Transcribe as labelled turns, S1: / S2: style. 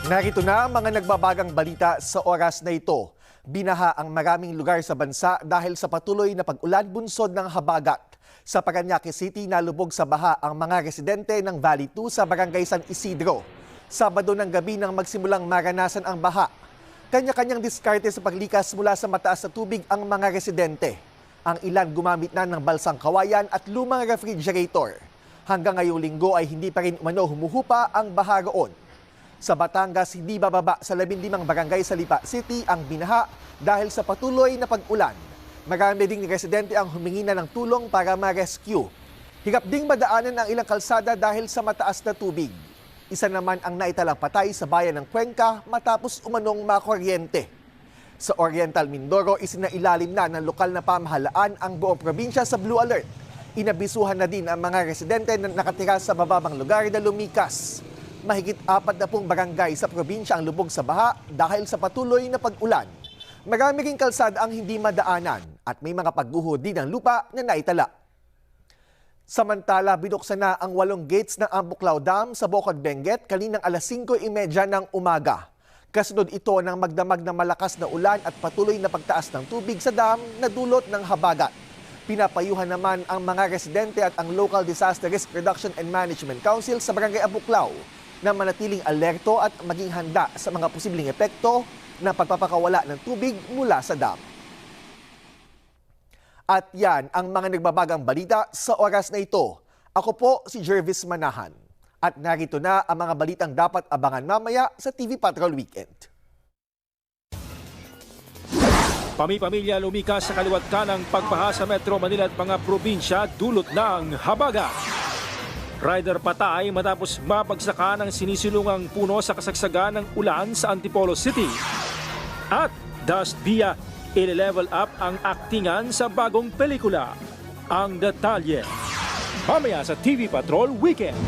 S1: Narito na ang mga nagbabagang balita sa oras na ito. Binaha ang maraming lugar sa bansa dahil sa patuloy na pag-ulan bunsod ng habagat. Sa Parañaque City, nalubog sa baha ang mga residente ng Valley 2 sa Barangay San Isidro. Sabado ng gabi nang magsimulang maranasan ang baha. Kanya-kanyang diskarte sa paglikas mula sa mataas na tubig ang mga residente. Ang ilan gumamit na ng balsang kawayan at lumang refrigerator. Hanggang ngayong linggo ay hindi pa rin umano humuhupa ang baha roon. Sa Batangas, hindi bababa sa 15 barangay sa Lipa City ang binaha dahil sa patuloy na pag-ulan. Marami ding residente ang humingi na ng tulong para ma-rescue. Hirap ding madaanan ang ilang kalsada dahil sa mataas na tubig. Isa naman ang naitalang patay sa bayan ng Cuenca matapos umanong makuryente. Sa Oriental Mindoro, isinailalim na ng lokal na pamahalaan ang buong probinsya sa Blue Alert. Inabisuhan na din ang mga residente na nakatira sa bababang lugar na lumikas. Mahigit 40 barangay sa probinsya ang lubog sa baha dahil sa patuloy na pag-ulan. Marami ring kalsada ang hindi madaanan at may mga pagguho din ng lupa na naitala. Samantala, binuksan na ang 8 gates ng Ambuklao Dam sa Bocod, Benguet kaninang alas 5:30 ng umaga. Kasunod ito ng magdamag na malakas na ulan at patuloy na pagtaas ng tubig sa dam na dulot ng habagat. Pinapayuhan naman ang mga residente at ang Local Disaster Risk Reduction and Management Council sa Barangay Ambuklao na manatiling alerto at maging handa sa mga posibleng epekto ng pagpapakawala ng tubig mula sa dam. At yan ang mga nagbabagang balita sa oras na ito. Ako po si Jervis Manahan. At narito na ang mga balitang dapat abangan mamaya sa TV Patrol Weekend.
S2: Pami-pamilya lumikas sa kaliwat kanang pagbaha sa Metro Manila at mga probinsya dulot ng habagat. Rider patay matapos mapagsakan ng sinisilungang puno sa kasagsagan ng ulan sa Antipolo City. At Das Dia, i-level up ang aktingan sa bagong pelikula. Ang detalye, mamaya sa TV Patrol Weekend.